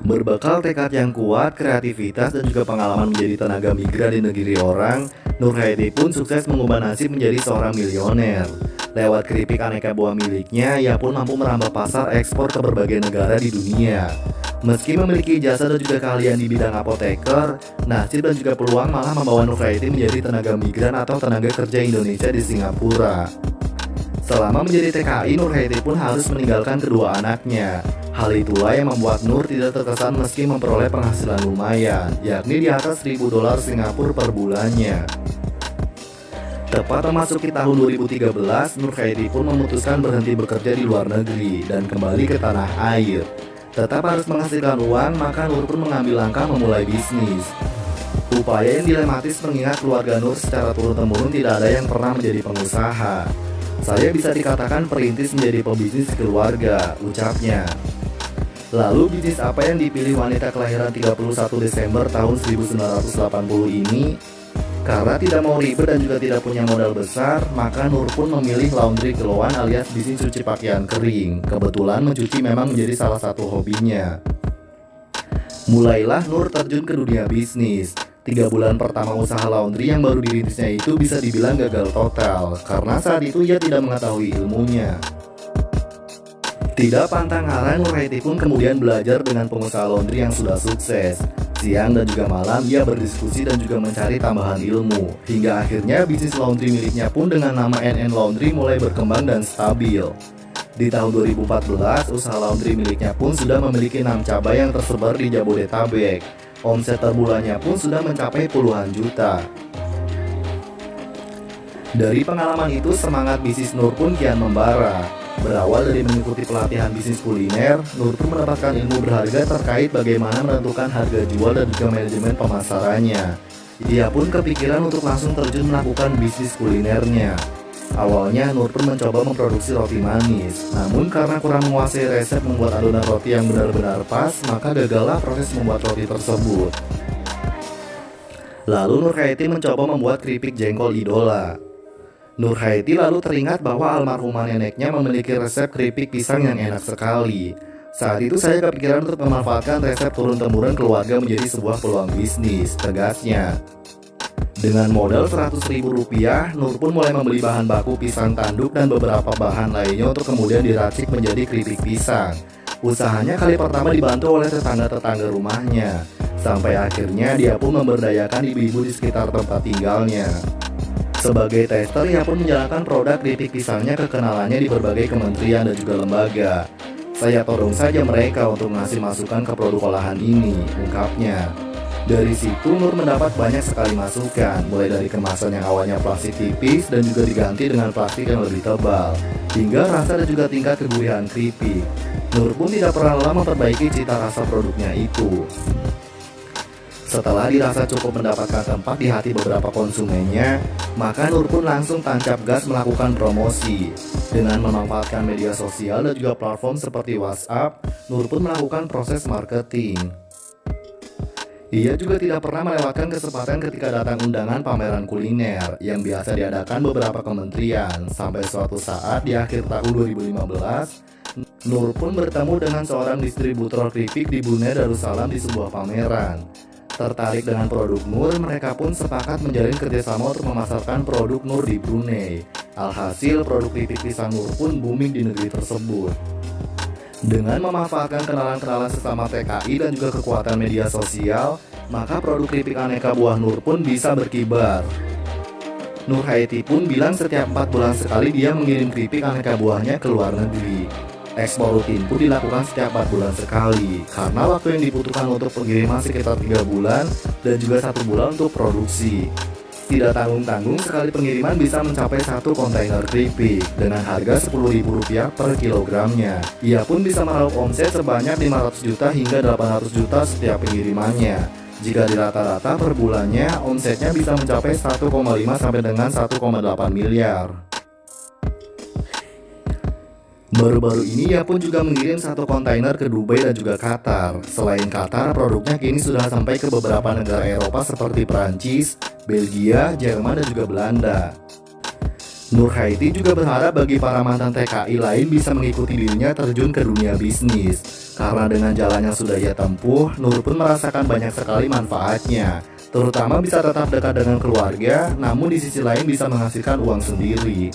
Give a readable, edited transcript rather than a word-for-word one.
Berbekal tekad yang kuat, kreativitas, dan juga pengalaman menjadi tenaga migran di negeri orang, Nur Hayati pun sukses mengubah nasib menjadi seorang milioner. Lewat keripik aneka buah miliknya, ia pun mampu merambah pasar ekspor ke berbagai negara di dunia. Meski memiliki jasa dan juga keahlian di bidang apoteker, nasib dan juga peluang malah membawa Nur Hayati menjadi tenaga migran atau tenaga kerja Indonesia di Singapura. Selama menjadi TKI, Nur Hayati pun harus meninggalkan kedua anaknya. Hal itulah yang membuat Nur tidak terkesan meski memperoleh penghasilan lumayan, yakni di atas $1.000 Singapura per bulannya. Tepat memasuki tahun 2013, Nur Hayati pun memutuskan berhenti bekerja di luar negeri dan kembali ke tanah air. Tetap harus menghasilkan uang, maka Nur pun mengambil langkah memulai bisnis. Upaya yang dilematis mengingat keluarga Nur secara turun-temurun tidak ada yang pernah menjadi pengusaha. Saya bisa dikatakan perintis menjadi pebisnis keluarga, ucapnya. Lalu bisnis apa yang dipilih wanita kelahiran 31 Desember tahun 1980 ini? Karena tidak mau ribet dan juga tidak punya modal besar, maka Nur pun memilih laundry kiloan alias bisnis cuci pakaian kering. Kebetulan mencuci memang menjadi salah satu hobinya. Mulailah Nur terjun ke dunia bisnis. 3 bulan pertama usaha laundry yang baru dirintisnya itu bisa dibilang gagal total, karena saat itu ia tidak mengetahui ilmunya. Tidak pantang arang, Nur Hayati pun kemudian belajar dengan pengusaha laundry yang sudah sukses. Siang dan juga malam ia berdiskusi dan juga mencari tambahan ilmu, hingga akhirnya bisnis laundry miliknya pun dengan nama NN Laundry mulai berkembang dan stabil. Di tahun 2014, usaha laundry miliknya pun sudah memiliki 6 cabang yang tersebar di Jabodetabek. Omset per bulannya pun sudah mencapai puluhan juta. Dari pengalaman itu, semangat bisnis Nur pun kian membara. Berawal dari mengikuti pelatihan bisnis kuliner, Nur pun mendapatkan ilmu berharga terkait bagaimana menentukan harga jual dan juga manajemen pemasarannya. Ia pun kepikiran untuk langsung terjun melakukan bisnis kulinernya. Awalnya Nur pun mencoba memproduksi roti manis, namun karena kurang menguasai resep membuat adonan roti yang benar-benar pas, maka gagallah proses membuat roti tersebut. Lalu Nur Hayati mencoba membuat keripik jengkol idola. Nur Hayati lalu teringat bahwa almarhumah neneknya memiliki resep keripik pisang yang enak sekali. Saat itu saya kepikiran untuk memanfaatkan resep turun-temurun keluarga menjadi sebuah peluang bisnis, tegasnya. Dengan modal Rp100.000, Nur pun mulai membeli bahan baku pisang tanduk dan beberapa bahan lainnya untuk kemudian diracik menjadi keripik pisang. Usahanya kali pertama dibantu oleh tetangga-tetangga rumahnya, sampai akhirnya dia pun memberdayakan ibu-ibu di sekitar tempat tinggalnya. Sebagai tester, ia pun menjalankan produk keripik pisangnya ke kenalannya di berbagai kementerian dan juga lembaga. Saya todong saja mereka untuk ngasih masukan ke produk olahan ini, ungkapnya. Dari situ Nur mendapat banyak sekali masukan, mulai dari kemasan yang awalnya plastik tipis dan juga diganti dengan plastik yang lebih tebal, hingga rasa dan juga tingkat kegurihan keripik. Nur pun tidak pernah lelah memperbaiki cita rasa produknya itu. Setelah dirasa cukup mendapatkan tempat di hati beberapa konsumennya, maka Nur pun langsung tancap gas melakukan promosi. Dengan memanfaatkan media sosial dan juga platform seperti WhatsApp, Nur pun melakukan proses marketing. Ia juga tidak pernah melewatkan kesempatan ketika datang undangan pameran kuliner yang biasa diadakan beberapa kementerian. Sampai suatu saat di akhir tahun 2015, Nur pun bertemu dengan seorang distributor keripik di Brunei Darussalam di sebuah pameran. Tertarik dengan produk Nur, mereka pun sepakat menjalin kerjasama untuk memasarkan produk Nur di Brunei. Alhasil, produk keripik pisang Nur pun booming di negeri tersebut. Dengan memanfaatkan kenalan-kenalan sesama TKI dan juga kekuatan media sosial, maka produk keripik aneka buah Nur pun bisa berkibar. Nur Hayati pun bilang setiap 4 bulan sekali dia mengirim keripik aneka buahnya ke luar negeri. Ekspor rutin pun dilakukan setiap 4 bulan sekali, karena waktu yang dibutuhkan untuk pengiriman sekitar 3 bulan dan juga 1 bulan untuk produksi. Tidak tanggung-tanggung, sekali pengiriman bisa mencapai 1 kontainer keripik dengan harga Rp10.000 per kilogramnya. Ia pun bisa meraup omset sebanyak 500 juta hingga 800 juta setiap pengirimannya. Jika dirata-rata per bulannya, omsetnya bisa mencapai 1,5 sampai dengan 1,8 miliar. Baru-baru ini ia pun juga mengirim 1 kontainer ke Dubai dan juga Qatar. Selain Qatar, produknya kini sudah sampai ke beberapa negara Eropa seperti Perancis, Belgia, Jerman, dan juga Belanda. Nur Haiti juga berharap bagi para mantan TKI lain bisa mengikuti dirinya terjun ke dunia bisnis. Karena dengan jalan yang sudah ia tempuh, Nur pun merasakan banyak sekali manfaatnya. Terutama bisa tetap dekat dengan keluarga, namun di sisi lain bisa menghasilkan uang sendiri.